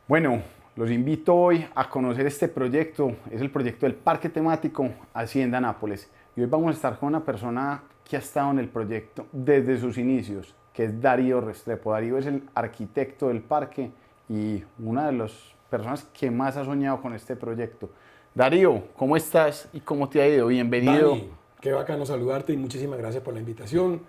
Bueno, los invito hoy a conocer este proyecto. Es el proyecto del Parque Temático Hacienda Nápoles. Y hoy vamos a estar con una persona que ha estado en el proyecto desde sus inicios, que es Darío Restrepo. Darío es el arquitecto del parque y una de las personas que más ha soñado con este proyecto. Darío, ¿cómo estás y cómo te ha ido? Bienvenido. Dani, qué bacano saludarte y muchísimas gracias por la invitación.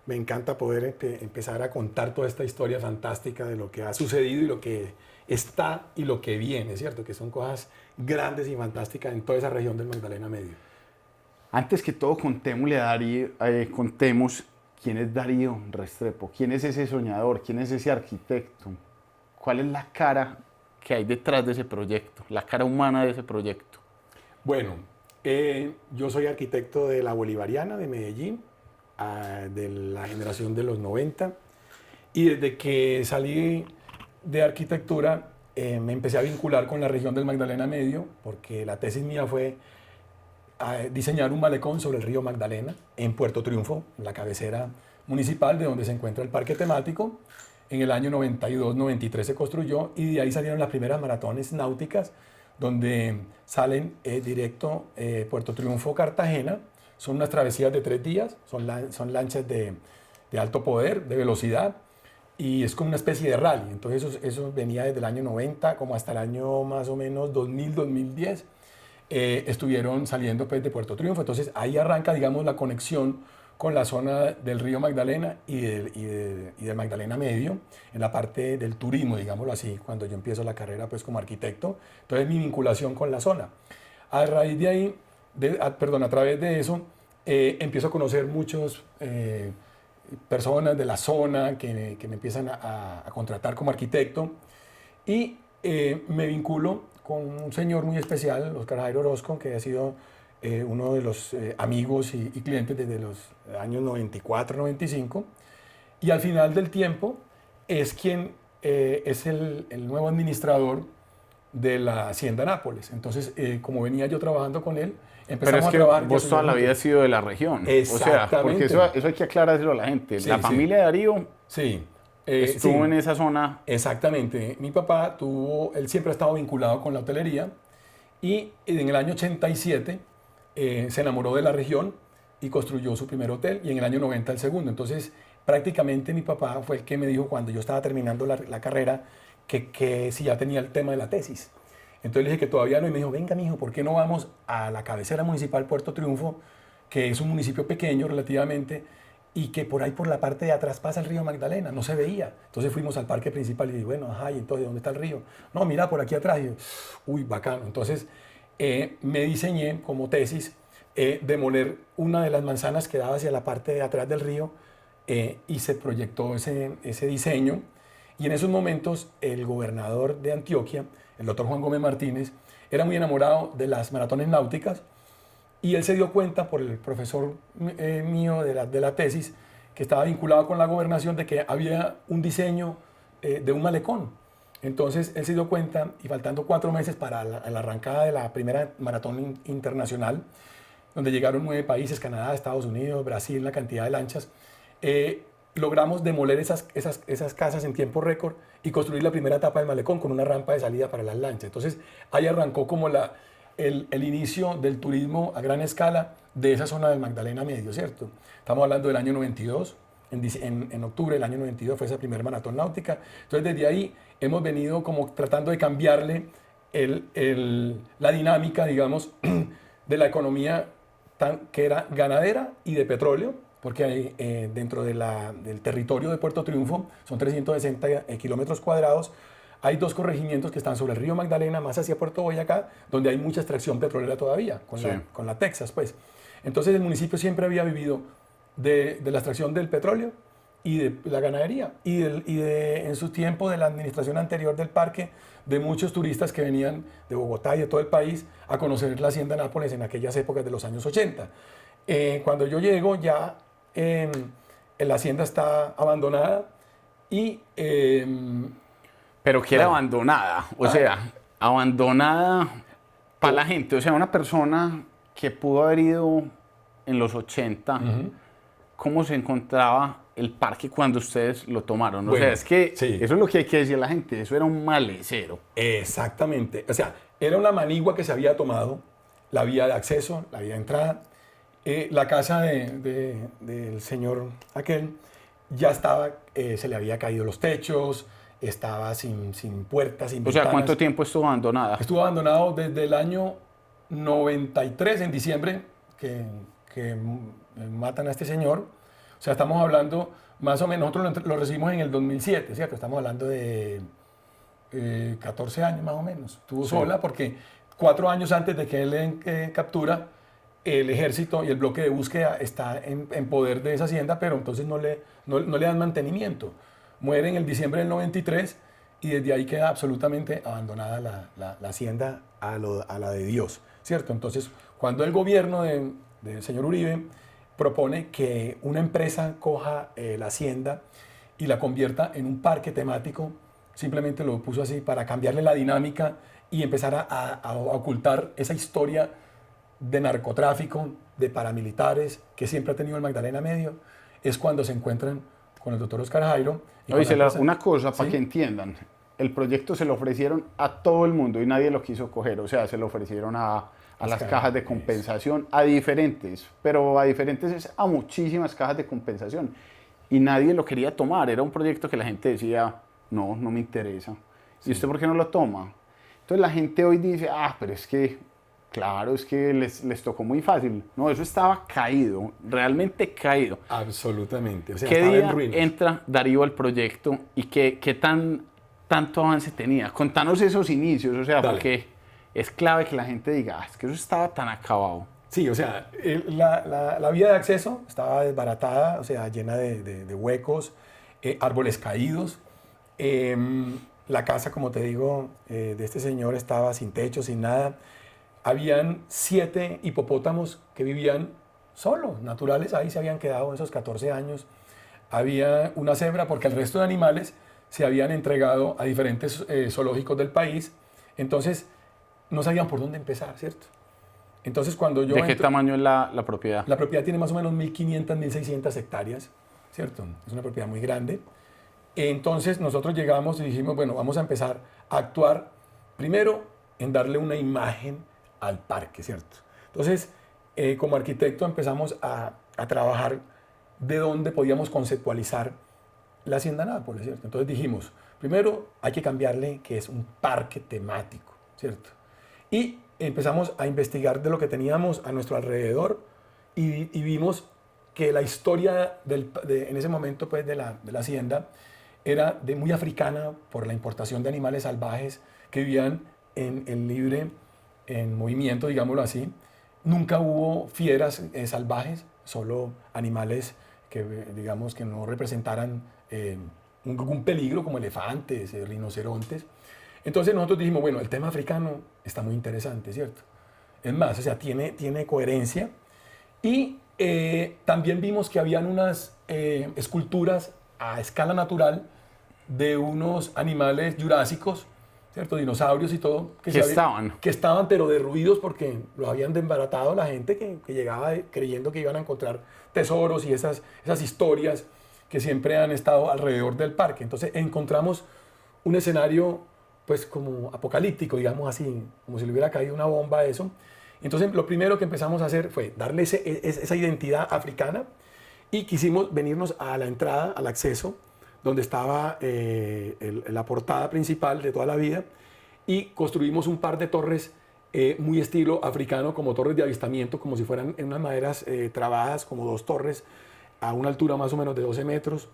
Me encanta poder empezar a contar toda esta historia fantástica de lo que ha sucedido y lo que está y lo que viene, ¿cierto? Que son cosas grandes y fantásticas en toda esa región del Magdalena Medio. Antes que todo, contemos quién es Darío Restrepo, quién es ese soñador, quién es ese arquitecto, cuál es la cara que hay detrás de ese proyecto, la cara humana de ese proyecto. Bueno, yo soy arquitecto de la Bolivariana de Medellín, de la generación de los 90, y desde que salí de arquitectura me empecé a vincular con la región del Magdalena Medio, porque la tesis mía fue diseñar un malecón sobre el río Magdalena en Puerto Triunfo, la cabecera municipal de donde se encuentra el parque temático. En el año 92-93 se construyó y de ahí salieron las primeras maratones náuticas donde salen directo Puerto Triunfo-Cartagena. Son unas travesías de 3 días, son lanchas de alto poder, de velocidad, y es como una especie de rally. Entonces eso venía desde el año 90 como hasta el año más o menos 2000-2010. Estuvieron saliendo pues, de Puerto Triunfo. Entonces ahí arranca, digamos, la conexión con la zona del río Magdalena y del Magdalena Medio, en la parte del turismo, digámoslo así, cuando yo empiezo la carrera pues, como arquitecto. Entonces mi vinculación con la zona. A raíz de ahí, a través de eso, empiezo a conocer muchas personas de la zona que me empiezan a contratar como arquitecto y me vinculo con un señor muy especial, Oscar Jairo Orozco, que ha sido uno de los amigos y clientes desde los años 94-95. Y al final del tiempo es quien es el nuevo administrador de la Hacienda Nápoles. Entonces, como venía yo trabajando con él, Pero es empezamos a que trabajar. vos toda la vida has sido de la región. O sea, porque Exactamente. eso hay que aclarárselo a la gente. Sí, La sí, familia de Darío sí. estuvo Sí, en esa zona. exactamente. Mi papá él siempre ha estado vinculado con la hotelería y en el año 87 se enamoró de la región y construyó su primer hotel y en el año 90 el segundo. Entonces, prácticamente mi papá fue el que me dijo cuando yo estaba terminando la carrera que si ya tenía el tema de la tesis. Entonces le dije que todavía no y me dijo, venga, mijo, ¿por qué no vamos a la cabecera municipal Puerto Triunfo, que es un municipio pequeño relativamente, y que por ahí por la parte de atrás pasa el río Magdalena, no se veía. Entonces fuimos al parque principal y dije, bueno, ajá, ¿y entonces dónde está el río? No, mira, por aquí atrás. Y yo, uy, bacano. Entonces me diseñé como tesis demoler una de las manzanas que daba hacia la parte de atrás del río y se proyectó ese diseño. Y en esos momentos el gobernador de Antioquia, el doctor Juan Gómez Martínez, era muy enamorado de las maratones náuticas y él se dio cuenta por el profesor mío de la tesis, que estaba vinculado con la gobernación, de que había un diseño de un malecón. Entonces él se dio cuenta y faltando 4 meses para la arrancada de la primera maratón internacional, donde llegaron 9 países, Canadá, Estados Unidos, Brasil, la cantidad de lanchas, logramos demoler esas casas en tiempo récord y construir la primera etapa del malecón con una rampa de salida para las lanchas. Entonces ahí arrancó como el inicio del turismo a gran escala de esa zona del Magdalena Medio, ¿cierto? Estamos hablando del año 92, en octubre del año 92 fue esa primera maratón náutica. Entonces desde ahí hemos venido como tratando de cambiarle la dinámica, digamos, de la economía que era ganadera y de petróleo, porque hay, dentro del territorio de Puerto Triunfo, son 360 kilómetros cuadrados, hay 2 corregimientos que están sobre el río Magdalena, más hacia Puerto Boyacá, donde hay mucha extracción petrolera todavía, con, Sí. con la Texas, pues. Entonces el municipio siempre había vivido de la extracción del petróleo y de la ganadería, en su tiempo de la administración anterior del parque, de muchos turistas que venían de Bogotá y de todo el país a conocer la hacienda Nápoles en aquellas épocas de los años 80. Cuando yo llego ya la hacienda está abandonada y Pero que era bueno, abandonada. O ah, sea, abandonada para la po- gente. O sea, una persona que pudo haber ido en los 80, ¿cómo se encontraba el parque cuando ustedes lo tomaron? O Bueno, sea, es que sí. eso es lo que hay que decir a la gente, eso era un malecero. Exactamente. O sea, era una manigua que se había tomado, la vía de acceso, la vía de entrada. La casa del señor aquel ya estaba, se le había caído los techos, estaba sin puertas, sin O sea, ventanas. ¿cuánto tiempo estuvo abandonada? Estuvo abandonado desde el año 93, en diciembre, que matan a este señor. O sea, estamos hablando, más o menos, nosotros lo recibimos en el 2007, ¿cierto? Estamos hablando de 14 años más o menos. Estuvo Sí. sola porque 4 años antes de que él captura, el ejército y el bloque de búsqueda está en poder de esa hacienda, pero entonces no le dan mantenimiento. Muere en el diciembre del 93 y desde ahí queda absolutamente abandonada la hacienda a la de Dios, ¿cierto? Entonces, cuando el gobierno del señor Uribe propone que una empresa coja la hacienda y la convierta en un parque temático, simplemente lo puso así para cambiarle la dinámica y empezar a ocultar esa historia de narcotráfico, de paramilitares que siempre ha tenido el Magdalena Medio, es cuando se encuentran con el doctor Oscar Jairo. Oye, una cosa para que entiendan, el proyecto se lo ofrecieron a todo el mundo y nadie lo quiso coger, o sea, se lo ofrecieron a las cajas de compensación, a diferentes, pero a diferentes es a muchísimas cajas de compensación y nadie lo quería tomar, era un proyecto que la gente decía, no, no me interesa. ¿Y usted por qué no lo toma? Entonces la gente hoy dice, pero es que, claro, es que les tocó muy fácil. No, eso estaba caído, realmente caído. Absolutamente. O sea, ¿Qué estaba día en ruinas. entra Darío al proyecto y qué tanto avance tenía? Contanos esos inicios, o sea, Dale. porque es clave que la gente diga, es que eso estaba tan acabado. Sí, o sea, la vía de acceso estaba desbaratada, o sea, llena de huecos, árboles caídos. La casa, como te digo, de este señor estaba sin techo, sin nada. Habían 7 hipopótamos que vivían solos, naturales, ahí se habían quedado esos 14 años. Había una cebra porque el resto de animales se habían entregado a diferentes zoológicos del país. Entonces, no sabían por dónde empezar, ¿cierto? Entonces, cuando yo ¿De qué tamaño es la propiedad? la propiedad tiene más o menos 1.500, 1.600 hectáreas, ¿cierto? Es una propiedad muy grande. Entonces, nosotros llegamos y dijimos, bueno, vamos a empezar a actuar primero en darle una imagen al parque, ¿cierto? Entonces, como arquitecto empezamos a trabajar de dónde podíamos conceptualizar la Hacienda Nápoles, ¿cierto? Entonces dijimos, primero hay que cambiarle que es un parque temático, ¿cierto? Y empezamos a investigar de lo que teníamos a nuestro alrededor y vimos que la historia en ese momento pues, de la hacienda era muy africana por la importación de animales salvajes que vivían en movimiento, digámoslo así. Nunca hubo fieras salvajes, solo animales que, digamos, que no representaran un peligro como elefantes, rinocerontes. Entonces nosotros dijimos, bueno, el tema africano está muy interesante, ¿cierto? Es más, o sea, tiene coherencia. Y también vimos que habían unas esculturas a escala natural de unos animales jurásicos, ¿cierto? Dinosaurios y todo. Que estaban. Que estaban, pero derruidos porque los habían desbaratado la gente que llegaba creyendo que iban a encontrar tesoros y esas historias que siempre han estado alrededor del parque. Entonces encontramos un escenario pues como apocalíptico, digamos así, como si le hubiera caído una bomba a eso. Entonces lo primero que empezamos a hacer fue darle esa identidad africana y quisimos venirnos a la entrada, al acceso, donde estaba la portada principal de toda la vida y construimos un par de torres muy estilo africano, como torres de avistamiento, como si fueran en unas maderas trabadas, como 2 torres a una altura más o menos de 12 metros,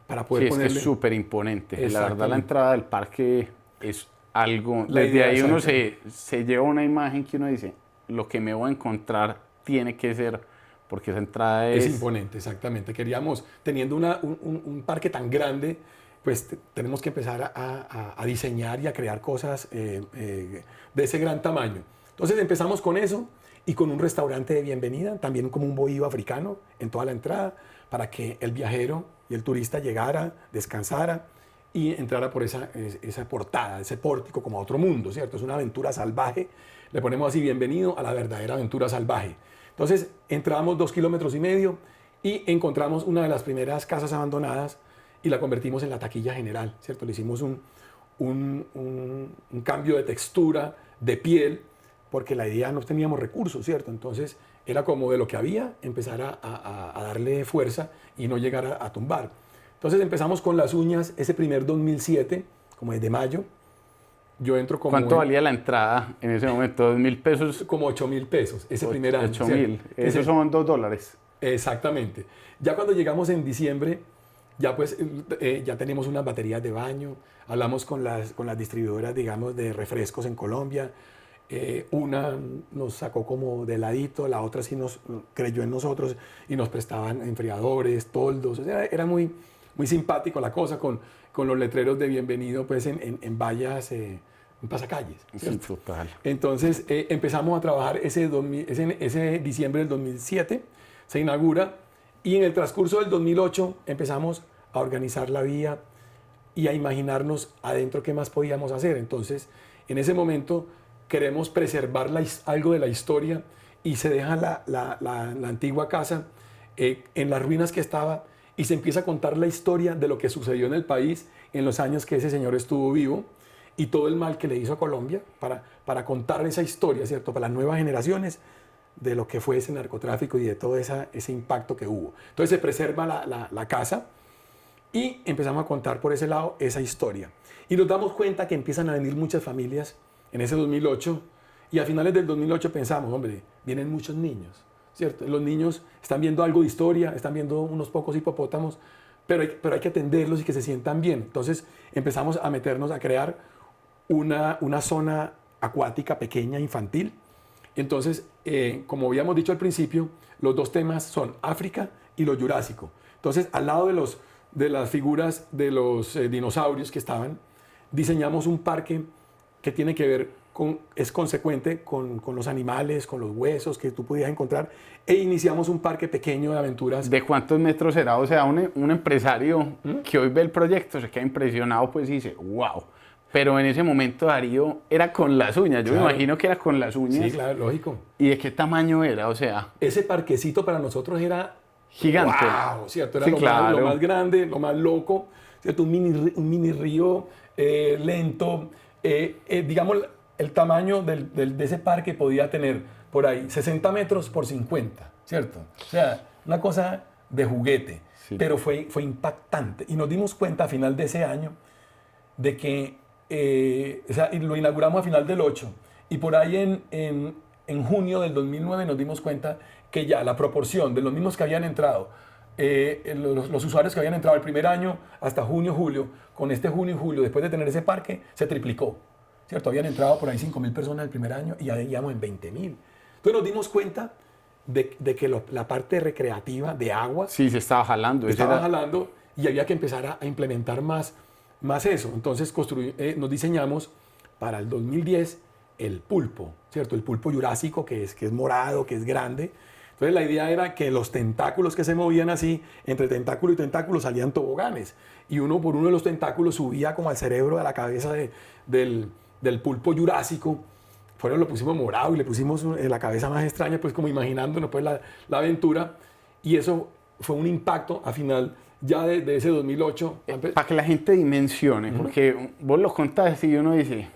para poder Sí, ponerle... es que es súper imponente. La verdad, la Exactamente. entrada del parque es algo... La Desde idea, ahí uno exacto. se lleva una imagen que uno dice, lo que me voy a encontrar tiene que ser, porque esa entrada Es es... imponente, exactamente. Queríamos, teniendo un parque tan grande, pues tenemos que empezar a diseñar y a crear cosas de ese gran tamaño. Entonces empezamos con eso y con un restaurante de bienvenida, también como un bohío africano en toda la entrada, para que el viajero y el turista llegara, descansara y entrara por esa portada, ese pórtico como a otro mundo, ¿cierto? Es una aventura salvaje. Le ponemos así, bienvenido a la verdadera aventura salvaje. Entonces, entrábamos 2,5 kilómetros y encontramos una de las primeras casas abandonadas y la convertimos en la taquilla general, ¿cierto? Le hicimos un cambio de textura, de piel, porque la idea no teníamos recursos, ¿cierto? Entonces era como de lo que había, empezar a darle fuerza y no llegar a tumbar. Entonces empezamos con las uñas ese primer 2007, como desde mayo. Yo entro como... ¿Cuánto valía la entrada en ese momento? ¿2.000 pesos? Como 8.000 pesos, ese primer año. 8.000, esos son $2. Exactamente. Ya cuando llegamos en diciembre, ya pues ya tenemos unas baterías de baño, hablamos con las distribuidoras, digamos, de refrescos en Colombia. Una nos sacó como de ladito, la otra sí nos creyó en nosotros y nos prestaban enfriadores, toldos. O sea, era muy, muy simpático la cosa con los letreros de bienvenido pues en vallas, en pasacalles. Sí, total. Entonces empezamos a trabajar ese diciembre del 2007, se inaugura y en el transcurso del 2008 empezamos a organizar la vía y a imaginarnos adentro qué más podíamos hacer. Entonces, en ese momento queremos preservar algo de la historia y se deja la antigua casa en las ruinas que estaba y se empieza a contar la historia de lo que sucedió en el país en los años que ese señor estuvo vivo y todo el mal que le hizo a Colombia para contar esa historia, ¿cierto? Para las nuevas generaciones de lo que fue ese narcotráfico y de todo ese impacto que hubo. Entonces se preserva la casa y empezamos a contar por ese lado esa historia. Y nos damos cuenta que empiezan a venir muchas familias en ese 2008 y a finales del 2008 pensamos, hombre, vienen muchos niños, ¿cierto? Los niños están viendo algo de historia, están viendo unos pocos hipopótamos, pero hay que atenderlos y que se sientan bien. Entonces empezamos a meternos a crear una zona acuática pequeña, infantil. Entonces, como habíamos dicho al principio, los dos temas son África y lo Jurásico. Entonces, al lado de las figuras de los dinosaurios que estaban, diseñamos un parque que tiene que ver es consecuente con los animales, con los huesos que tú podías encontrar, e iniciamos un parque pequeño de aventuras. ¿De cuántos metros será? O sea, un empresario que hoy ve el proyecto se queda impresionado, pues y dice, wow. Pero en ese momento Darío era con las uñas, yo me imagino que era con las uñas. Sí, claro, lógico. ¿Y de qué tamaño era? O sea... Ese parquecito para nosotros era... gigante. Wow, ¿cierto? Era sí, lo más grande, lo más loco, ¿cierto? Un mini río lento. Digamos, el tamaño de ese parque podía tener por ahí 60 metros por 50, ¿cierto? O sea, una cosa de juguete, sí. Pero fue impactante. Y nos dimos cuenta a final de ese año de que o sea, lo inauguramos a final del 8 y por ahí en junio del 2009 nos dimos cuenta que ya la proporción de los mismos que habían entrado, los usuarios que habían entrado el primer año hasta junio, julio, con este junio y julio, después de tener ese parque, se triplicó, ¿cierto? Habían entrado por ahí 5.000 personas el primer año y ya íbamos en 20.000. Entonces nos dimos cuenta de que la parte recreativa de agua... Sí, se estaba jalando. Jalando y había que empezar a implementar más eso. Entonces nos diseñamos para el 2010 el pulpo, ¿cierto? El pulpo jurásico que es morado, que es grande. Entonces la idea era que los tentáculos que se movían así, entre tentáculo y tentáculo salían toboganes. Y uno por uno de los tentáculos subía como al cerebro de la cabeza del pulpo jurásico. Fueron lo pusimos morado y le pusimos la cabeza más extraña, pues como imaginándonos pues la aventura. Y eso fue un impacto a final ya de ese 2008. Para que la gente dimensione, porque vos lo contaste y uno dice,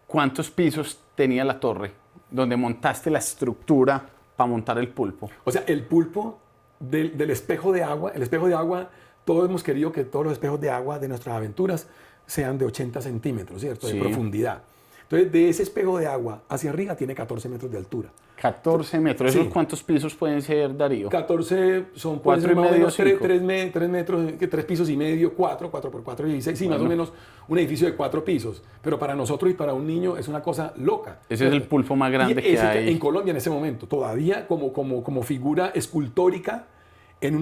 ¿cuántos pisos tenía la torre donde montaste la estructura para montar el pulpo? O sea, el pulpo del espejo de agua, el espejo de agua, todos hemos querido que todos los espejos de agua de nuestras aventuras sean de 80 centímetros, ¿cierto? De profundidad. Entonces, de ese espejo de agua hacia arriba tiene 14 metros de altura. 14 metros. ¿Esos cuántos pisos pueden ser, Darío? 14 son 4 y medio, 3 metros, 3 pisos y medio, 4 por 4, 16. Sí, bueno. Más o menos un edificio de 4 pisos. Pero para nosotros y para un niño es una cosa loca. Ese ¿cierto? Es el pulpo más grande que hay. En Colombia en ese momento. Todavía como figura escultórica en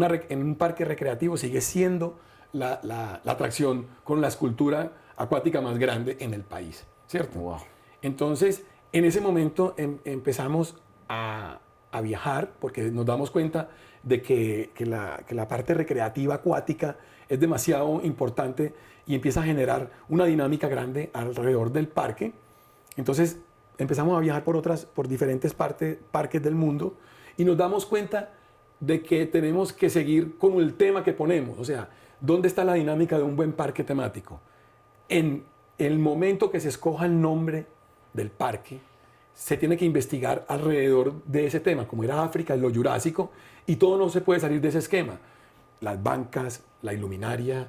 un parque recreativo sigue siendo la atracción con la escultura acuática más grande en el país. ¿Cierto? Wow. Entonces, en ese momento empezamos a viajar porque nos damos cuenta de que la parte recreativa acuática es demasiado importante y empieza a generar una dinámica grande alrededor del parque. Entonces, empezamos a viajar por diferentes parques del mundo y nos damos cuenta de que tenemos que seguir con el tema que ponemos. O sea, ¿dónde está la dinámica de un buen parque temático? En el momento que se escoja el nombre del parque, se tiene que investigar alrededor de ese tema, como era África, lo jurásico, y todo no se puede salir de ese esquema. Las bancas, la iluminaria,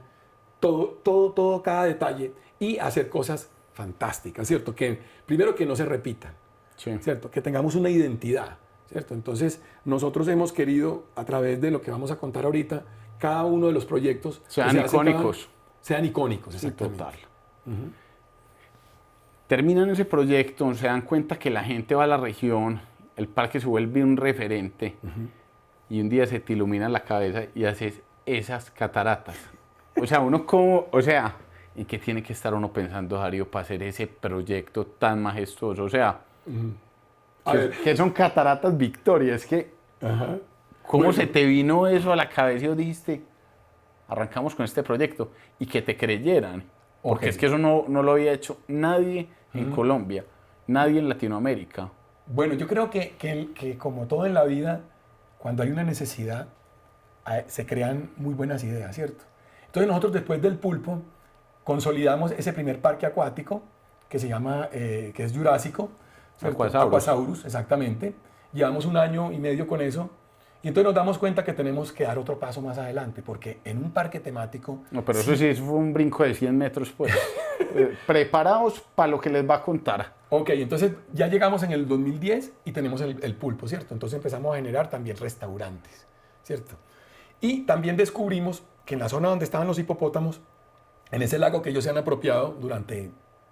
todo, cada detalle, y hacer cosas fantásticas, ¿cierto? Que primero que no se repitan, Sí. ¿cierto? Que tengamos una identidad, ¿cierto? Entonces, nosotros hemos querido, a través de lo que vamos a contar ahorita, cada uno de los proyectos Sean que se hacen icónicos. sean icónicos, Sí, exactamente. total. Terminan ese proyecto, se dan cuenta que la gente va a la región, el parque se vuelve un referente y un día se te ilumina la cabeza y haces esas cataratas. O sea, ¿en qué tiene que estar uno pensando, Darío, para hacer ese proyecto tan majestuoso? O sea, A ver, ¿qué son Cataratas Victoria? Es que, ajá. ¿cómo Bueno. se te vino eso a la cabeza y vos dijiste, arrancamos con este proyecto y que te creyeran? Porque Ok. es que eso no lo había hecho nadie en Colombia, nadie en Latinoamérica. Bueno, yo creo que como todo en la vida, cuando hay una necesidad, se crean muy buenas ideas, ¿cierto? Entonces nosotros después del pulpo consolidamos ese primer parque acuático que se llama, que es Jurásico, ¿cierto? Aquasaurus, exactamente. Llevamos 1 año y medio con eso y entonces nos damos cuenta que tenemos que dar otro paso más adelante porque en un parque temático... No, pero eso sí, eso fue un brinco de 100 metros, pues. Preparados para lo que les va a contar. Ok, entonces ya llegamos en el 2010 y tenemos el pulpo, ¿cierto? Entonces empezamos a generar también restaurantes, ¿cierto? Y también descubrimos que en la zona donde estaban los hipopótamos, en ese lago que ellos se han apropiado durante,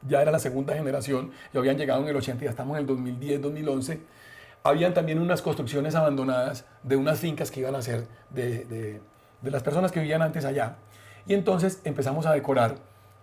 ya era la segunda generación, ya habían llegado en el 80, ya estamos en el 2010, 2011, habían también unas construcciones abandonadas de unas fincas que iban a ser de las personas que vivían antes allá. Y entonces empezamos a decorar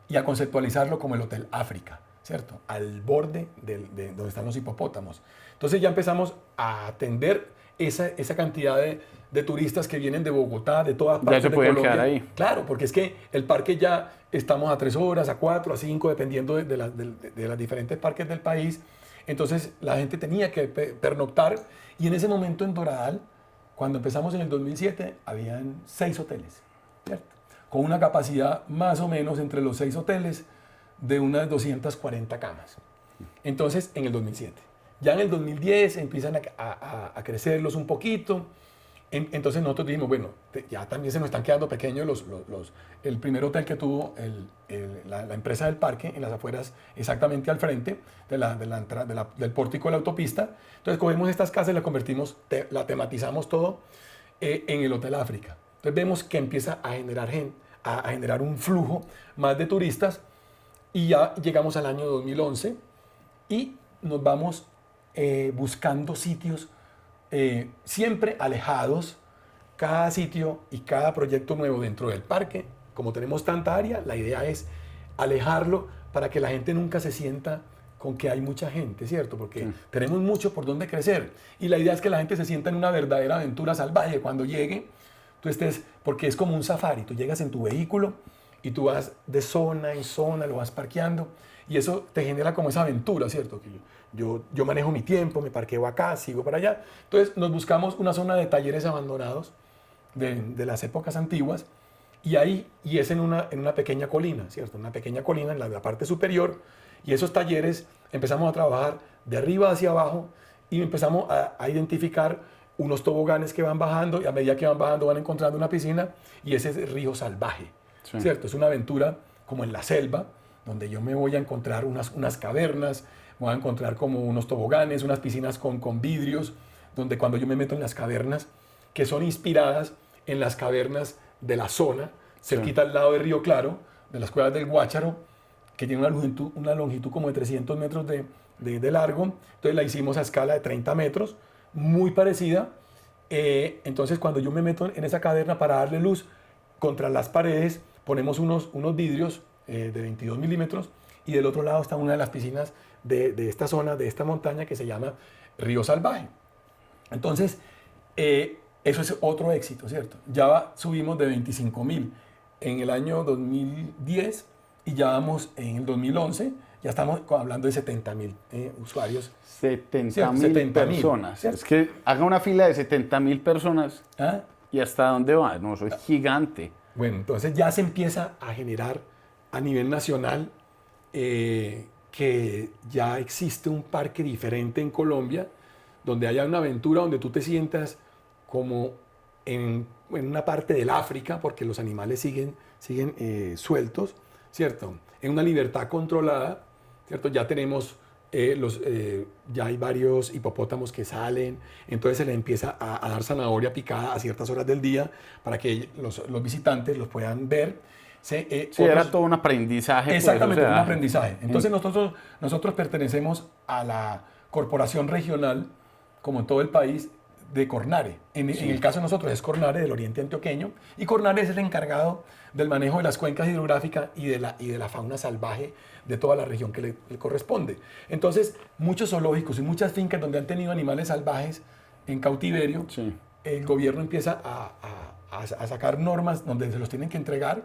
y a conceptualizarlo como el Hotel África, ¿cierto? Al borde de donde están los hipopótamos. Entonces ya empezamos a atender esa cantidad de turistas que vienen de Bogotá, de todas partes Ya se de pueden Colombia. quedar ahí. Claro, porque es que el parque ya estamos a 3 horas, a 4, a 5, dependiendo de las diferentes parques del país. Entonces la gente tenía que pernoctar y en ese momento en Doradal, cuando empezamos en el 2007, habían 6 hoteles, ¿cierto? Con una capacidad más o menos entre los 6 hoteles de unas 240 camas. Entonces, en el 2007. Ya en el 2010 empiezan a crecerlos un poquito. Entonces nosotros dijimos, bueno, ya también se nos están quedando pequeños el primer hotel que tuvo la empresa del parque, en las afueras, exactamente al frente del pórtico de la autopista. Entonces cogemos estas casas y las convertimos, la tematizamos todo en el Hotel África. Entonces vemos que empieza a generar un flujo más de turistas y ya llegamos al año 2011 y nos vamos buscando sitios siempre alejados, cada sitio y cada proyecto nuevo dentro del parque. Como tenemos tanta área, la idea es alejarlo para que la gente nunca se sienta con que hay mucha gente, ¿cierto? Porque tenemos mucho por donde crecer y la idea es que la gente se sienta en una verdadera aventura salvaje cuando llegue. Tú estés, porque es como un safari, tú llegas en tu vehículo y tú vas de zona en zona, lo vas parqueando y eso te genera como esa aventura, ¿cierto? Que yo manejo mi tiempo, me parqueo acá, sigo para allá. Entonces nos buscamos una zona de talleres abandonados de las épocas antiguas y es en una pequeña colina, ¿cierto? Una pequeña colina en la parte superior y esos talleres empezamos a trabajar de arriba hacia abajo y empezamos a identificar unos toboganes que van bajando y a medida que van bajando van encontrando una piscina y ese es el río salvaje, Sí. ¿cierto? Es una aventura como en la selva, donde yo me voy a encontrar unas cavernas, voy a encontrar como unos toboganes, unas piscinas con vidrios, donde cuando yo me meto en las cavernas, que son inspiradas en las cavernas de la zona, cerquita al lado de Río Claro, de las cuevas del Guácharo, que tiene una longitud como de 300 metros de largo, entonces la hicimos a escala de 30 metros, muy parecida. Entonces cuando yo me meto en esa caverna para darle luz contra las paredes, ponemos unos vidrios de 22 milímetros y del otro lado está una de las piscinas de esta zona, de esta montaña que se llama Río Salvaje. Entonces, eso es otro éxito, ¿cierto? Ya subimos de 25.000 en el año 2010 y ya vamos en el 2011, ya estamos hablando de 70.000 usuarios. 70.000 personas. ¿cierto? Es que haga una fila de 70.000 personas. ¿Ah? ¿Y hasta dónde va? No, eso es gigante. Bueno, entonces ya se empieza a generar a nivel nacional que ya existe un parque diferente en Colombia, donde haya una aventura donde tú te sientas como en una parte del África, porque los animales siguen sueltos, ¿cierto? En una libertad controlada, ¿cierto? Ya tenemos, ya hay varios hipopótamos que salen, entonces se les empieza a dar zanahoria picada a ciertas horas del día para que los visitantes los puedan ver. Sí, era todo un aprendizaje. Exactamente, un aprendizaje. Entonces nosotros pertenecemos a la corporación regional, como en todo el país, de Cornare. En el caso de nosotros es Cornare del Oriente Antioqueño, y Cornare es el encargado del manejo de las cuencas hidrográficas y de la fauna salvaje de toda la región que le corresponde. Entonces, muchos zoológicos y muchas fincas donde han tenido animales salvajes en cautiverio, Sí. el gobierno empieza a sacar normas donde se los tienen que entregar,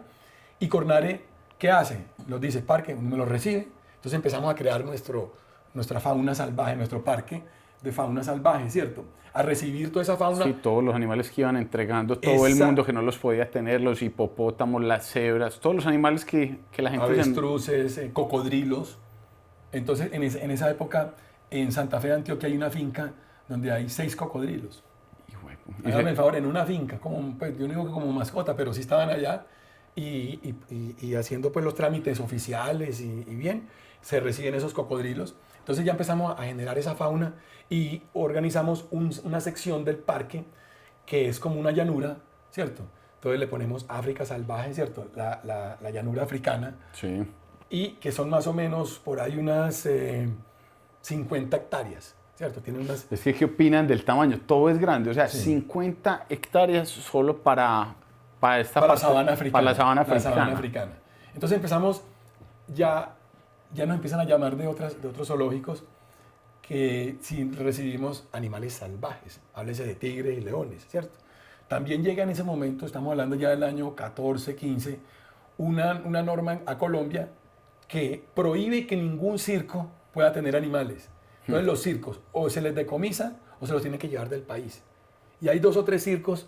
y Cornare, ¿qué hace? Los dice, parque, uno me los recibe, entonces empezamos a crear nuestra fauna salvaje, nuestro parque de fauna salvaje, ¿cierto? A recibir toda esa fauna. Sí, todos los animales que iban entregando, todo el mundo que no los podía tener, los hipopótamos, las cebras, todos los animales que la gente... Avestruces, cocodrilos. Entonces, en esa época, en Santa Fe de Antioquia hay una finca donde hay 6 cocodrilos. Hágame el favor, en una finca, pues, yo no digo que como mascota, pero sí estaban allá y haciendo pues los trámites oficiales y bien, se reciben esos cocodrilos. Entonces ya empezamos a generar esa fauna y organizamos una sección del parque que es como una llanura, ¿cierto? Entonces le ponemos África salvaje, ¿cierto? La llanura africana. Sí. Y que son más o menos por ahí unas 50 hectáreas, ¿cierto? Tienen unas... Es que, ¿qué opinan del tamaño? Todo es grande, o sea, Sí. 50 hectáreas solo para esta Para la parte, sabana africana. para la sabana La sabana africana. africana. Entonces empezamos, ya nos empiezan a llamar de otros zoológicos que si recibimos animales salvajes, háblese de tigres y leones, ¿cierto? También llega en ese momento, estamos hablando ya del año 14, 15, una norma a Colombia que prohíbe que ningún circo pueda tener animales. Entonces los circos o se les decomisa o se los tienen que llevar del país. Y hay 2 o 3 circos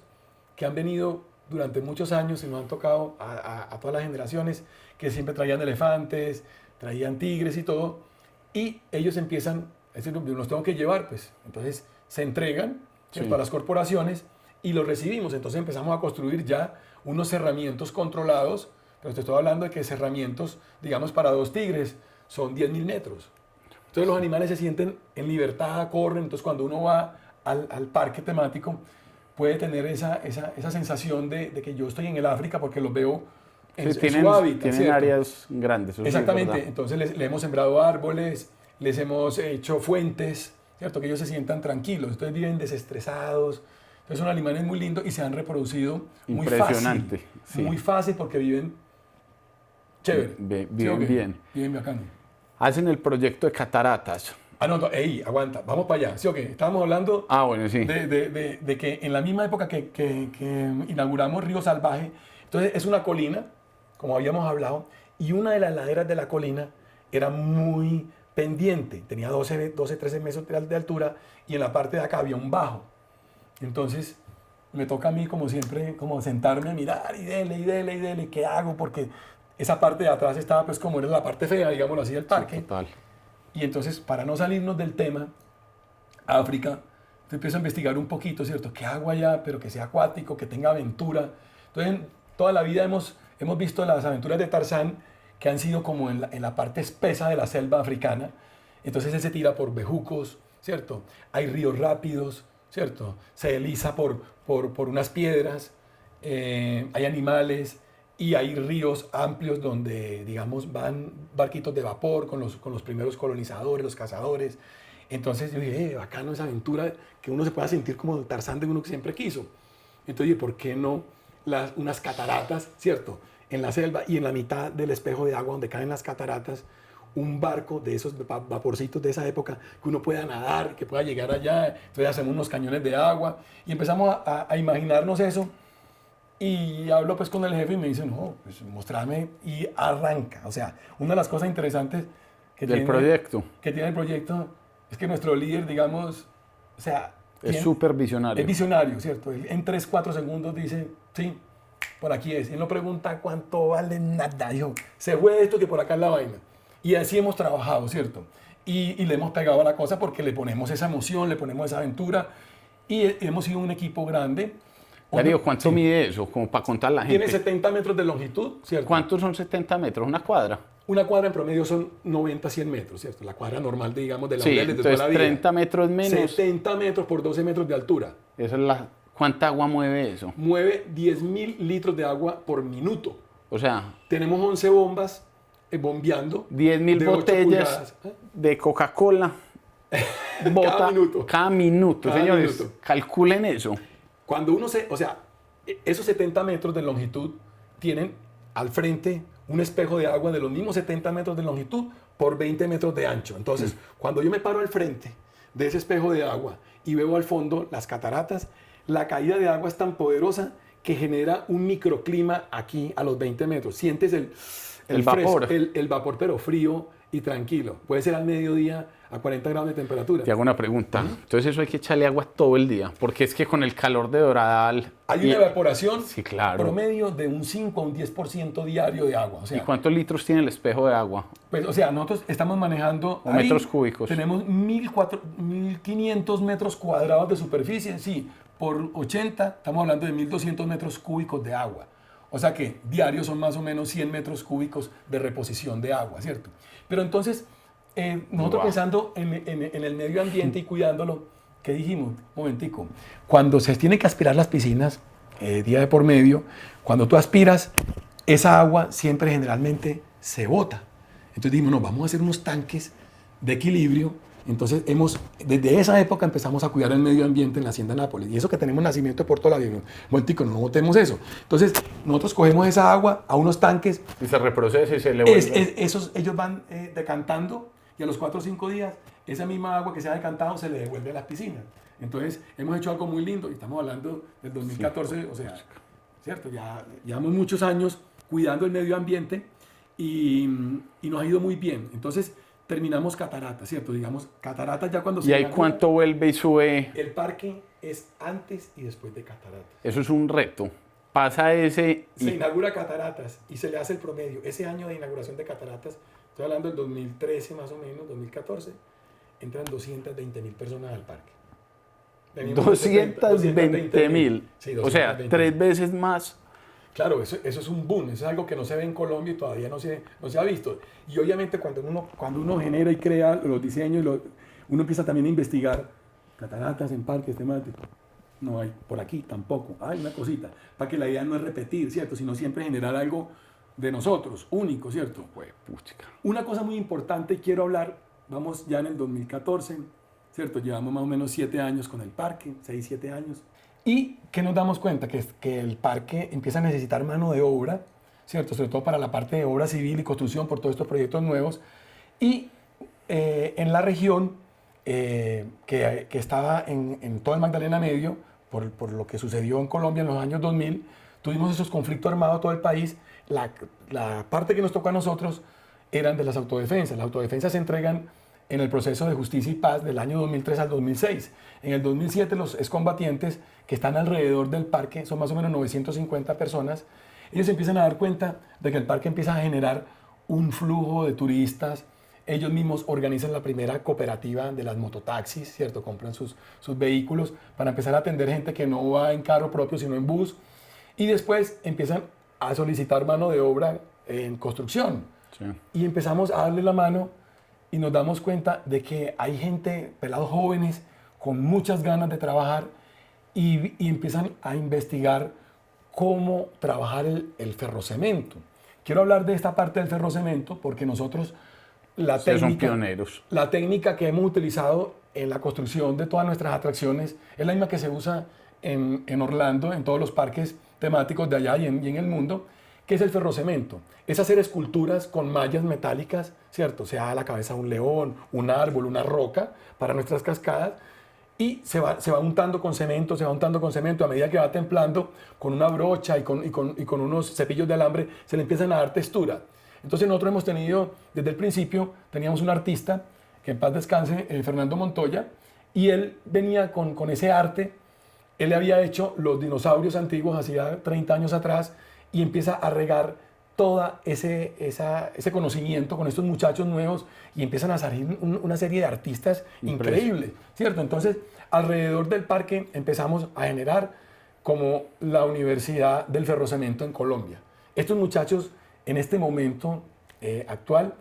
que han venido durante muchos años y nos han tocado a todas las generaciones, que siempre traían elefantes, traían tigres y todo, y ellos empiezan, es decir, los tengo que llevar, pues, entonces se entregan, ¿cierto?, Sí. a las corporaciones y los recibimos, entonces empezamos a construir ya unos cerramientos controlados, pero te estoy hablando de que cerramientos, digamos, para 2 tigres son 10.000 metros. Entonces los animales se sienten en libertad, corren, entonces cuando uno va al parque temático, puede tener esa sensación de que yo estoy en el África porque los veo en su hábitat. Tienen ¿cierto? áreas grandes. Eso sí es Exactamente, verdad. entonces le hemos sembrado árboles, les hemos hecho fuentes, ¿cierto? Que ellos se sientan tranquilos, entonces viven desestresados. Entonces son animales muy lindos y se han reproducido muy fácil. Impresionante, sí. Muy fácil porque viven chévere. Viven ¿Sí o qué? bien. Viven bacano. Hacen el proyecto de cataratas. Ah, no, ey, aguanta, vamos para allá. ¿Sí o qué? Estábamos hablando Ah, bueno, sí. de que en la misma época que inauguramos Río Salvaje, entonces es una colina, como habíamos hablado, y una de las laderas de la colina era muy pendiente, tenía 12, 13 metros de altura, y en la parte de acá había un bajo. Entonces me toca a mí, como siempre, como sentarme a mirar y dele, ¿qué hago? Porque esa parte de atrás estaba pues como era la parte fea, digámoslo así, del parque. Total. Y entonces, para no salirnos del tema, África, yo empiezo a investigar un poquito, ¿cierto? ¿Qué hago allá? Pero que sea acuático, que tenga aventura. Entonces, toda la vida hemos visto las aventuras de Tarzán, que han sido como en la parte espesa de la selva africana. Entonces, él se tira por bejucos, ¿cierto? Hay ríos rápidos, ¿cierto? Se desliza por unas piedras, hay animales, y hay ríos amplios donde, digamos, van barquitos de vapor con los primeros colonizadores, los cazadores. Entonces yo dije, bacano esa aventura, que uno se pueda sentir como Tarzán de uno que siempre quiso. Entonces dije, ¿por qué no unas cataratas, cierto? En la selva y en la mitad del espejo de agua donde caen las cataratas, un barco de esos vaporcitos de esa época, que uno pueda nadar, que pueda llegar allá. Entonces hacemos unos cañones de agua y empezamos a imaginarnos eso. Y hablo pues con el jefe y me dice, no, pues mostrame, y arranca. O sea, una de las cosas interesantes del proyecto. Que tiene el proyecto, es que nuestro líder, digamos, o sea... Es súper visionario. Es visionario, ¿cierto? Él en 3, 4 segundos dice, sí, por aquí es. Y él no pregunta cuánto vale nada. Dijo, se fue esto que por acá es la vaina. Y así hemos trabajado, ¿cierto? Y le hemos pegado a la cosa porque le ponemos esa emoción, le ponemos esa aventura. Y hemos sido un equipo grande. Darío, ¿cuánto mide eso? Como para contar la gente. Tiene 70 metros de longitud, ¿cierto? ¿Cuántos son 70 metros? ¿Una cuadra? Una cuadra en promedio son 90, 100 metros, ¿cierto? La cuadra normal, digamos, de la Sí, de toda la vida. 30 metros menos. 70 metros por 12 metros de altura. Esa es la... ¿Cuánta agua mueve eso? Mueve 10.000 litros de agua por minuto. O sea... Tenemos 11 bombas bombeando. 10.000 botellas de Coca-Cola. Cada minuto. Cada minuto, Cada señores. minuto. Calculen eso. Cuando uno o sea, esos 70 metros de longitud tienen al frente un espejo de agua de los mismos 70 metros de longitud por 20 metros de ancho. Entonces, cuando yo me paro al frente de ese espejo de agua y veo al fondo las cataratas, la caída de agua es tan poderosa que genera un microclima aquí a los 20 metros. Sientes el vapor. El vapor, pero frío y tranquilo. Puede ser al mediodía a 40 grados de temperatura. Te hago una pregunta. Entonces eso hay que echarle agua todo el día, porque es que con el calor de Doradal... Hay una evaporación sí, claro, promedio de un 5 a un 10% diario de agua. O sea, ¿y cuántos litros tiene el espejo de agua? Pues, o sea, nosotros estamos manejando... O metros cúbicos. Tenemos 1.500 metros cuadrados de superficie. Sí, por 80 estamos hablando de 1.200 metros cúbicos de agua. O sea que diarios son más o menos 100 metros cúbicos de reposición de agua, ¿cierto? Pero entonces, nosotros pensando en el medio ambiente y cuidándolo, ¿qué dijimos? Momentico, cuando se tienen que aspirar las piscinas, día de por medio, cuando tú aspiras, esa agua siempre generalmente se bota. Entonces dijimos, no, vamos a hacer unos tanques de equilibrio. Entonces, desde esa época empezamos a cuidar el medio ambiente en la Hacienda Nápoles. Y eso que tenemos nacimiento de Puerto La Vida. Momentico, no botemos eso. Entonces, nosotros cogemos esa agua a unos tanques. Y se reprocesa y se le vuelve. Ellos van decantando y a los 4 o 5 días, esa misma agua que se ha decantado se le devuelve a las piscinas. Entonces, hemos hecho algo muy lindo y estamos hablando del 2014, sí. O sea, ¿cierto? Ya llevamos muchos años cuidando el medio ambiente y nos ha ido muy bien. Entonces, terminamos cataratas, ¿cierto? Digamos, cataratas ya cuando se... ¿Y ahí cuánto vuelve y sube? El parque es antes y después de cataratas. Eso es un reto. Pasa ese... Se inaugura cataratas y se le hace el promedio. Ese año de inauguración de cataratas, estoy hablando del 2013 más o menos, 2014, entran 220.000 personas al parque. 220.000. Sí, o sea, 3 veces más. Claro, eso es un boom, eso es algo que no se ve en Colombia y todavía no se ha visto. Y obviamente cuando uno genera y crea los diseños, uno empieza también a investigar cataratas en parques temáticos. No hay, por aquí tampoco, hay una cosita, para que la idea no es repetir, ¿cierto? Sino siempre generar algo de nosotros, único, ¿cierto? Una cosa muy importante, quiero hablar, vamos ya en el 2014, ¿cierto? Llevamos más o menos 7 años con el parque, 6, 7 años. ¿Y qué nos damos cuenta? Que el parque empieza a necesitar mano de obra, ¿cierto? Sobre todo para la parte de obra civil y construcción por todos estos proyectos nuevos. Y en la región, que estaba en todo el Magdalena Medio, por lo que sucedió en Colombia en los años 2000, tuvimos esos conflictos armados en todo el país. La parte que nos tocó a nosotros eran de las autodefensas. Las autodefensas se entregan en el proceso de justicia y paz del año 2003 al 2006. En el 2007 los excombatientes que están alrededor del parque, son más o menos 950 personas, ellos empiezan a dar cuenta de que el parque empieza a generar un flujo de turistas. Ellos mismos organizan la primera cooperativa de las mototaxis, ¿cierto? Compran sus vehículos para empezar a atender gente que no va en carro propio, sino en bus. Y después empiezan a solicitar mano de obra en construcción. Sí. Y empezamos a darle la mano y nos damos cuenta de que hay gente, pelados jóvenes, con muchas ganas de trabajar y empiezan a investigar cómo trabajar el ferrocemento. Quiero hablar de esta parte del ferrocemento porque nosotros son pioneros. La técnica que hemos utilizado en la construcción de todas nuestras atracciones es la misma que se usa en Orlando, en todos los parques temáticos de allá y en el mundo, que es el ferrocemento. Es hacer esculturas con mallas metálicas, ¿cierto? Sea la cabeza de un león, un árbol, una roca para nuestras cascadas, y se va untando con cemento, a medida que va templando, con una brocha y con unos cepillos de alambre, se le empiezan a dar textura. Entonces nosotros hemos tenido, desde el principio, teníamos un artista, que en paz descanse, Fernando Montoya, y él venía con ese arte. Él había hecho los dinosaurios antiguos hacía 30 años atrás y empieza a regar todo ese conocimiento con estos muchachos nuevos y empiezan a salir una serie de artistas increíbles, ¿cierto? Entonces, alrededor del parque empezamos a generar como la Universidad del Ferrocemento en Colombia. Estos muchachos, en este momento actual,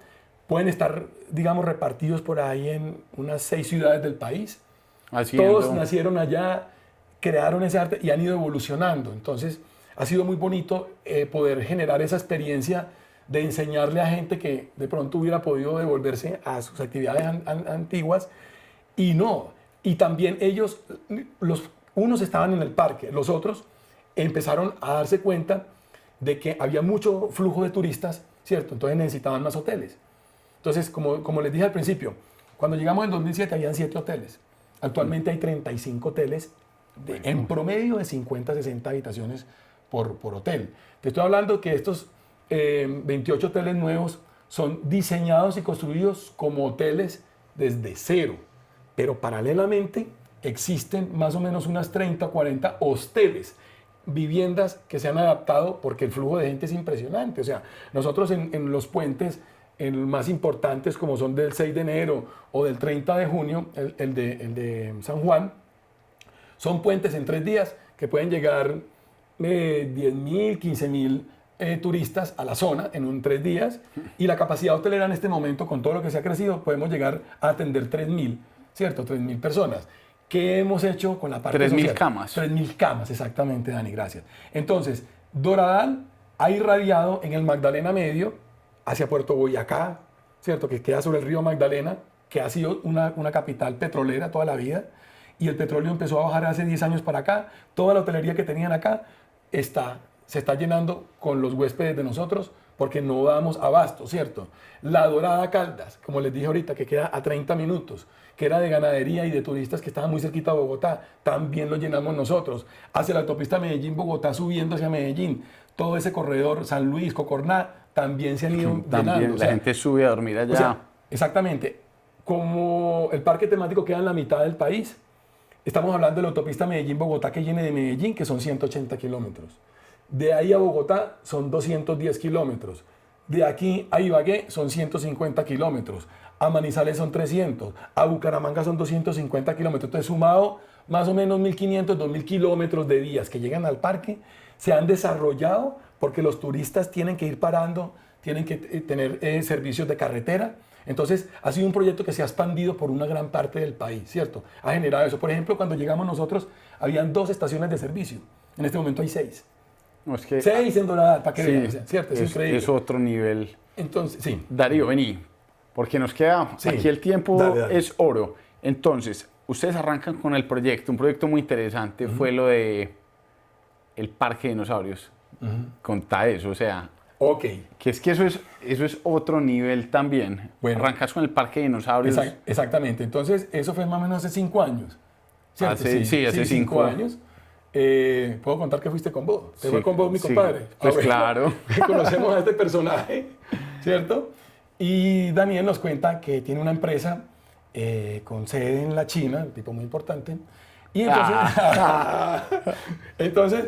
pueden estar, digamos, repartidos por ahí en unas 6 ciudades del país. Todos nacieron allá, crearon ese arte y han ido evolucionando. Entonces, ha sido muy bonito poder generar esa experiencia de enseñarle a gente que de pronto hubiera podido devolverse a sus actividades antiguas y no. Y también ellos, unos estaban en el parque, los otros empezaron a darse cuenta de que había mucho flujo de turistas, ¿cierto? Entonces necesitaban más hoteles. Entonces, como les dije al principio, cuando llegamos en 2007 habían 7 hoteles. Actualmente hay 35 hoteles en promedio de 50 a 60 habitaciones por hotel. Te estoy hablando que estos 28 hoteles nuevos son diseñados y construidos como hoteles desde cero, pero paralelamente existen más o menos unas 30 o 40 hosteles, viviendas que se han adaptado porque el flujo de gente es impresionante. O sea, nosotros en los puentes más importantes como son del 6 de enero o del 30 de junio, el de San Juan, son puentes en 3 días que pueden llegar 10.000, 15.000 turistas a la zona en 3 días, y la capacidad hotelera en este momento, con todo lo que se ha crecido, podemos llegar a atender 3.000, ¿cierto? 3.000 personas. ¿Qué hemos hecho con la parte 3.000 camas. 3.000 camas, exactamente, Dani, gracias. Entonces, Doradal ha irradiado en el Magdalena Medio hacia Puerto Boyacá, ¿cierto? Que queda sobre el río Magdalena, que ha sido una capital petrolera toda la vida, y el petróleo empezó a bajar hace 10 años para acá. Toda la hotelería que tenían acá se está llenando con los huéspedes de nosotros porque no damos abasto, ¿cierto? La Dorada Caldas, como les dije ahorita, que queda a 30 minutos, que era de ganadería y de turistas que estaban muy cerquita de Bogotá, también lo llenamos nosotros. Hacia la autopista Medellín-Bogotá, subiendo hacia Medellín, todo ese corredor, San Luis, Cocorná, también se han ido llenando. También la gente sube a dormir allá. O sea, exactamente. Como el parque temático queda en la mitad del país, estamos hablando de la autopista Medellín-Bogotá que viene de Medellín, que son 180 kilómetros. De ahí a Bogotá son 210 kilómetros. De aquí a Ibagué son 150 kilómetros. A Manizales son 300. A Bucaramanga son 250 kilómetros. Entonces, sumado más o menos 1.500, 2.000 kilómetros de vías que llegan al parque, se han desarrollado porque los turistas tienen que ir parando, tienen que tener servicios de carretera. Entonces, ha sido un proyecto que se ha expandido por una gran parte del país, ¿cierto? Ha generado eso. Por ejemplo, cuando llegamos nosotros, habían 2 estaciones de servicio. En este momento hay 6. No, es que, 6 en Doradal, para que sí, vean, ¿cierto? Es increíble. Es otro nivel. Entonces, sí. Darío, vení, porque nos queda, Sí. aquí el tiempo Dale. es oro. Entonces, ustedes arrancan con el proyecto, un proyecto muy interesante fue lo de el Parque de Dinosaurios. Contá eso, o sea, Ok. que eso es otro nivel también. Bueno. Arrancas con el Parque de Dinosaurios. Exactamente. Entonces, eso fue más o menos hace 5 años. ¿Cierto? Hace 5 años. ¿Puedo contar que fuiste con vos? ¿Te Sí, fue con vos mi sí. compadre? Pues bueno. claro. Conocemos a este personaje, ¿cierto? Y Daniel nos cuenta que tiene una empresa con sede en la China, un tipo muy importante. Y entonces, entonces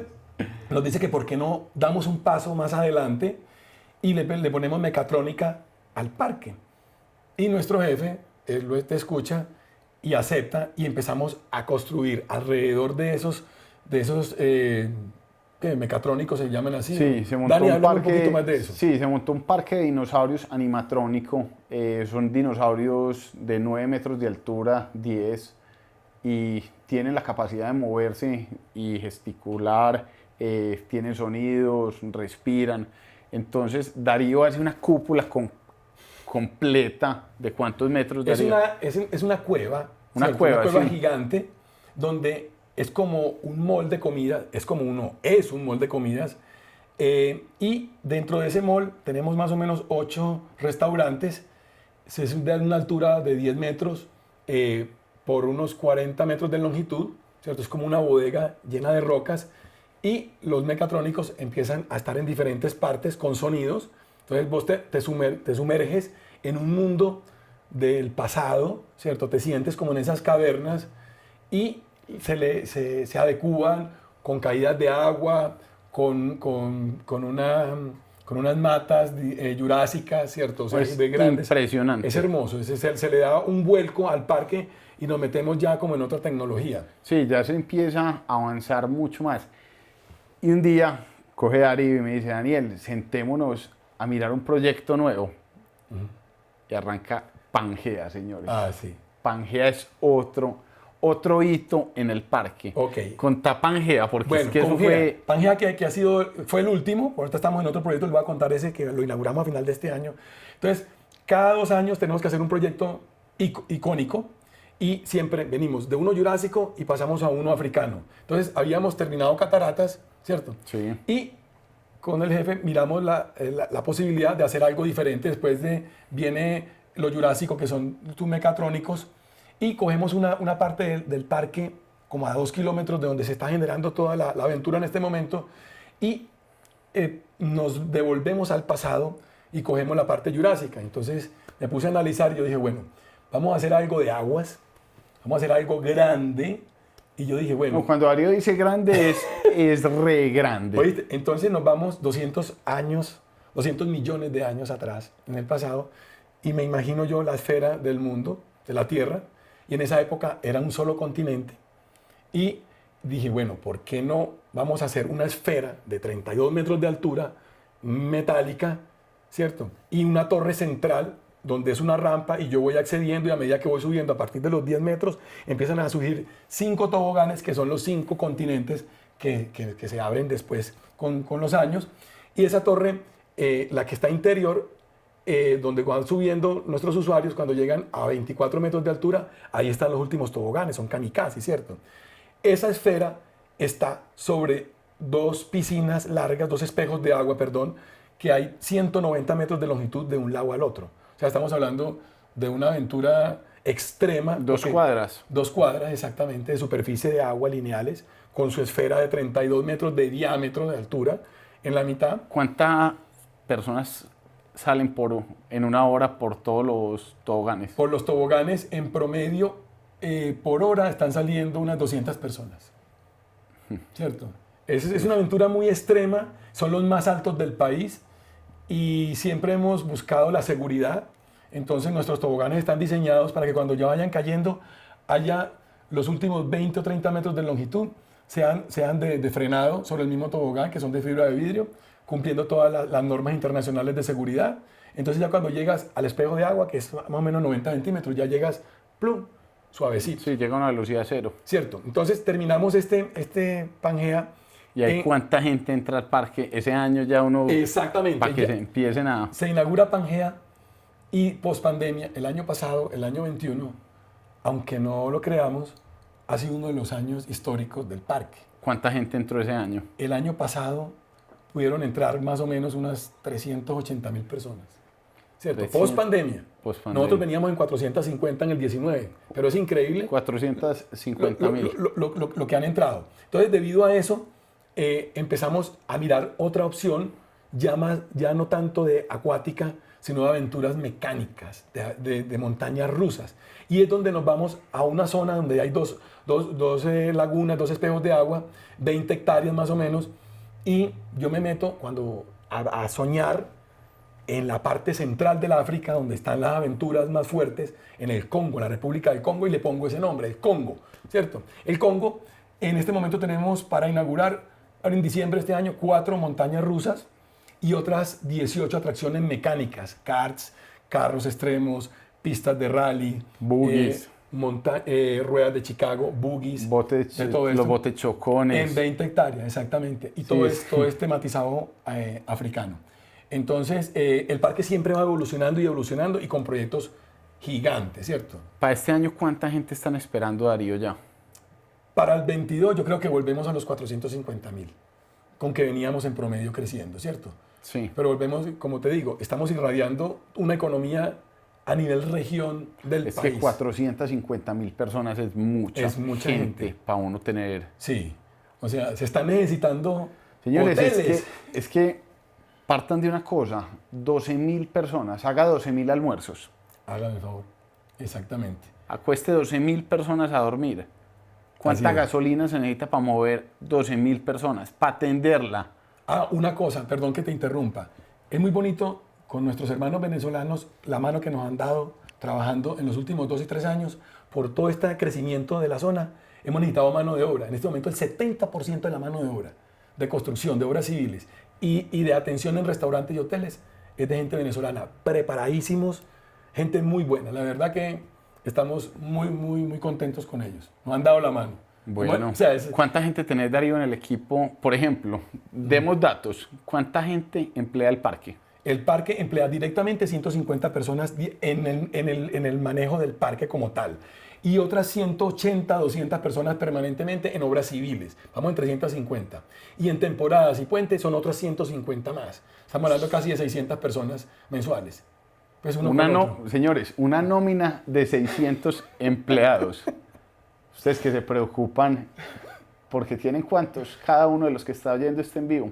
nos dice que por qué no damos un paso más adelante y le ponemos mecatrónica al parque. Y nuestro jefe, él te escucha y acepta, y empezamos a construir alrededor de esos ¿qué? Mecatrónicos se llaman así. Sí, ¿no? se montó Dani, un háblame parque. un poquito más de eso. Sí, se montó un parque de dinosaurios animatrónico. Son dinosaurios de 9 metros de altura, 10, y tienen la capacidad de moverse y gesticular, tienen sonidos, respiran. Entonces, Darío hace una cúpula completa de ¿cuántos metros, Darío? Es una cueva. Una ¿cierto? cueva, Una cueva sí. gigante donde es como un molde de comida, es un molde de comidas. Y dentro de ese mall tenemos más o menos 8 restaurantes. Se es de una altura de 10 metros por unos 40 metros de longitud, ¿cierto? Es como una bodega llena de rocas, y los mecatrónicos empiezan a estar en diferentes partes con sonidos. Entonces vos te sumerges en un mundo del pasado, ¿cierto? Te sientes como en esas cavernas y se adecúan con caídas de agua, con unas matas jurásicas, ¿cierto? O sea, Es de grandes. impresionante. Es hermoso, se le da un vuelco al parque y nos metemos ya como en otra tecnología. Sí, ya se empieza a avanzar mucho más. Y un día coge Darío y me dice, Daniel, sentémonos a mirar un proyecto nuevo. Y arranca Pangea, señores. Ah, sí. Pangea es otro hito en el parque. Ok. Contá Pangea, porque Bueno, es que eso Pangea, fue... Pangea fue el último, ahorita estamos en otro proyecto, les voy a contar ese que lo inauguramos a final de este año. Entonces, cada 2 años tenemos que hacer un proyecto icónico y siempre venimos de uno jurásico y pasamos a uno africano. Entonces, habíamos terminado Cataratas, ¿cierto? Sí. Y con el jefe miramos la posibilidad de hacer algo diferente. Después viene lo jurásico, que son tus mecatrónicos, y cogemos una parte del parque como a 2 kilómetros de donde se está generando toda la aventura en este momento y nos devolvemos al pasado y cogemos la parte jurásica. Entonces me puse a analizar y yo dije, bueno, vamos a hacer algo de aguas, vamos a hacer algo grande. Y yo dije, bueno... No, cuando Darío dice grande, es re grande. ¿Oíste? Entonces nos vamos 200 millones de años atrás, en el pasado, y me imagino yo la esfera del mundo, de la Tierra, y en esa época era un solo continente. Y dije, bueno, ¿por qué no vamos a hacer una esfera de 32 metros de altura, metálica, ¿cierto? Y una torre central donde es una rampa y yo voy accediendo y a medida que voy subiendo a partir de los 10 metros empiezan a surgir 5 toboganes que son los 5 continentes que se abren después con los años. Y esa torre, la que está interior, donde van subiendo nuestros usuarios cuando llegan a 24 metros de altura, ahí están los últimos toboganes, son kamikaze, ¿cierto? Esa esfera está sobre 2 piscinas largas, 2 espejos de agua, perdón, que hay 190 metros de longitud de un lado al otro. O sea, estamos hablando de una aventura extrema. 2 cuadras. 2 cuadras, exactamente, de superficie de agua lineales, con su esfera de 32 metros de diámetro de altura en la mitad. ¿Cuántas personas salen en una hora por todos los toboganes? Por los toboganes, en promedio, por hora están saliendo unas 200 personas. ¿Cierto? Es una aventura muy extrema, son los más altos del país y siempre hemos buscado la seguridad. Entonces nuestros toboganes están diseñados para que cuando ya vayan cayendo haya los últimos 20 o 30 metros de longitud sean de frenado sobre el mismo tobogán, que son de fibra de vidrio, cumpliendo todas las normas internacionales de seguridad. Entonces ya cuando llegas al espejo de agua, que es más o menos 90 centímetros, ya llegas, plum, suavecito. Sí, llega a una velocidad cero. Cierto. Entonces terminamos este Pangea. ¿Y hay cuánta gente entra al parque? Ese año ya uno... Exactamente. Para que se empiecen a... Se inaugura Pangea y post-pandemia, el año pasado, el año 21, aunque no lo creamos, ha sido uno de los años históricos del parque. ¿Cuánta gente entró ese año? El año pasado pudieron entrar más o menos unas 380.000 personas. ¿Cierto? Post-pandemia. Nosotros veníamos en 450 en el 19, pero es increíble. 450.000. Lo que han entrado. Entonces, debido a eso, empezamos a mirar otra opción, ya no tanto de acuática, sino de aventuras mecánicas, de montañas rusas. Y es donde nos vamos a una zona donde hay dos lagunas, 2 espejos de agua, 20 hectáreas más o menos, y yo me meto a soñar en la parte central del África, donde están las aventuras más fuertes, en el Congo, la República del Congo, y le pongo ese nombre, el Congo, ¿cierto? El Congo, en este momento tenemos para inaugurar, en diciembre de este año, 4 montañas rusas y otras 18 atracciones mecánicas, karts, carros extremos, pistas de rally, buggies, ruedas de Chicago, buggies, los botes chocones. En 20 hectáreas, exactamente. Y todo es tematizado africano. Entonces, el parque siempre va evolucionando y evolucionando y con proyectos gigantes, ¿cierto? Para este año, ¿cuánta gente están esperando, Darío, ya? Para el 22 yo creo que volvemos a los 450.000, con que veníamos en promedio creciendo, ¿cierto? Sí. Pero volvemos, como te digo, estamos irradiando una economía a nivel región del país. Es que 450.000 personas es mucha gente para uno tener. Sí, o sea, se están necesitando señores, hoteles. es que partan de una cosa, 12.000 personas, haga 12.000 almuerzos, Hágame el favor. Exactamente. acueste 12.000 personas a dormir. ¿Cuánta Así es. gasolina se necesita para mover 12.000 personas? Para atenderla. Ah, una cosa, perdón que te interrumpa. Es muy bonito con nuestros hermanos venezolanos la mano que nos han dado trabajando en los últimos 2 y 3 años por todo este crecimiento de la zona. Hemos necesitado mano de obra. En este momento el 70% de la mano de obra, de construcción, de obras civiles y de atención en restaurantes y hoteles es de gente venezolana, preparadísimos, gente muy buena. La verdad que estamos muy contentos con ellos. Nos han dado la mano. Bueno, O sea, ¿cuánta gente tenés, Darío, en el equipo? Por ejemplo, demos datos. ¿Cuánta gente emplea el parque? el parque emplea directamente 150 personas en el manejo del parque como tal y otras 180, 200 personas permanentemente en obras civiles. Vamos en 350. Y en temporadas y puentes son otras 150 más. Estamos hablando casi de 600 personas mensuales. Pues Señores, una nómina de 600 empleados. Ustedes que se preocupan porque tienen cuántos, cada uno de los que está oyendo este en vivo.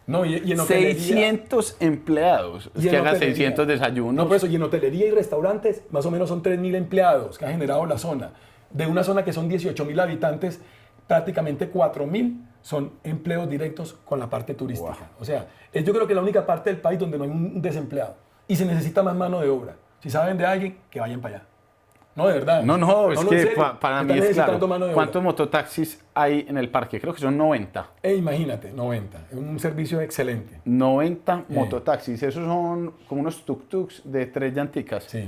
No, y en hotelería, 600 empleados. Es y que en haga hotelería. 600 desayunos. No, por eso, y en hotelería y restaurantes, más o menos son 3.000 empleados que ha generado la zona. De una zona que son 18.000 habitantes, prácticamente 4.000 son empleos directos con la parte turística. Wow. O sea, es yo creo que la única parte del país donde no hay un desempleado. Y se necesita más mano de obra. Si saben de alguien, que vayan para allá. No, de verdad. No, es que en serio. para mí Están es necesitando claro. mano de obra. ¿Cuántos mototaxis hay en el parque? Creo que son 90. Imagínate, 90. Es un servicio excelente. 90 mototaxis. Esos son como unos tuk-tuks de 3 llanticas. Sí.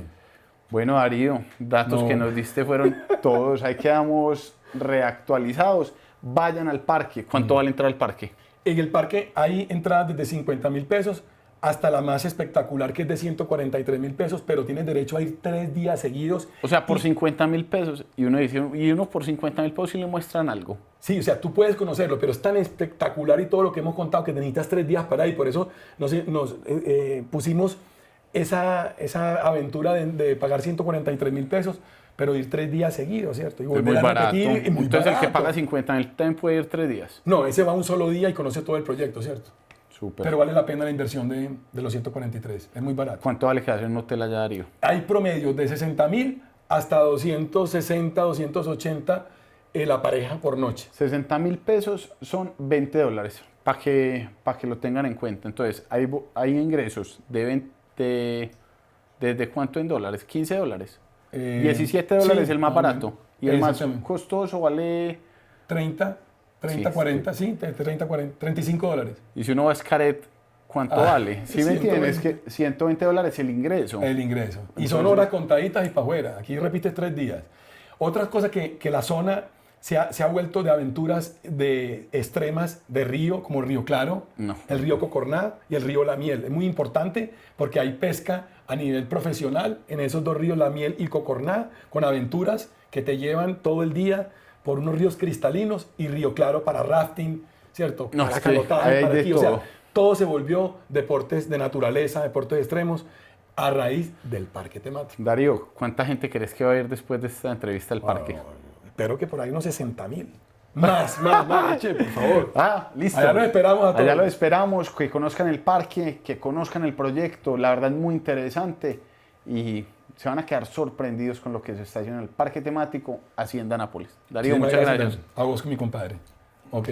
Bueno, Darío, datos que nos diste fueron todos. Ahí quedamos reactualizados. Vayan al parque. ¿Cuánto vale entrar al parque? En el parque hay entradas desde 50.000 pesos hasta la más espectacular que es de 143.000 pesos, pero tienes derecho a ir 3 días seguidos. O sea, por 50.000 pesos. Y uno dice, y uno por 50.000 pesos sí le muestran algo. Sí, o sea, tú puedes conocerlo, pero es tan espectacular y todo lo que hemos contado que necesitas 3 días para ir. Por eso nos pusimos esa aventura de pagar 143.000 pesos, pero ir 3 días seguidos, ¿cierto? Y Es muy barato. y muy Entonces el que barato. paga 50.000 también puede ir 3 días. No, ese va un solo día y conoce todo el proyecto, ¿cierto? Súper. Pero vale la pena la inversión de los 143. Es muy barato. ¿Cuánto vale quedarse en un hotel allá, Darío? Hay promedios de 60.000 hasta 260, 280 la pareja por noche. 60.000 pesos son $20, para que lo tengan en cuenta. Entonces, hay ingresos ¿desde cuánto en dólares? $15. $17 sí, el más barato. Y el más exactamente. costoso vale... 30, Sí, 40, sí, 30, 40, $35. Y si uno va a Xcaret, ¿cuánto vale? ¿Sí me entiendes? 120. Que $120 el ingreso. El ingreso. Y Entonces, son horas contaditas y para afuera. Aquí repites 3 días. Otras cosas que la zona se ha vuelto de aventuras de extremas de río, como el río Claro, No. el río Cocorná y el río La Miel. Es muy importante porque hay pesca a nivel profesional en esos 2 ríos, La Miel y Cocorná, con aventuras que te llevan todo el día por unos ríos cristalinos y río Claro para rafting, ¿cierto? No, para es que canotaje, hay para de esquí. O todo. sea, todo se volvió deportes de naturaleza, deportes extremos, a raíz del parque temático. Darío, ¿cuánta gente crees que va a ir después de esta entrevista al parque? Espero que por ahí unos 60.000. Más, che, por favor. Listo. Allá los esperamos a todos. Allá los esperamos, que conozcan el parque, que conozcan el proyecto. La verdad es muy interesante y se van a quedar sorprendidos con lo que se está haciendo en el parque temático Hacienda Nápoles. Darío, Sí, muchas gracias. A vos, mi compadre. Ok.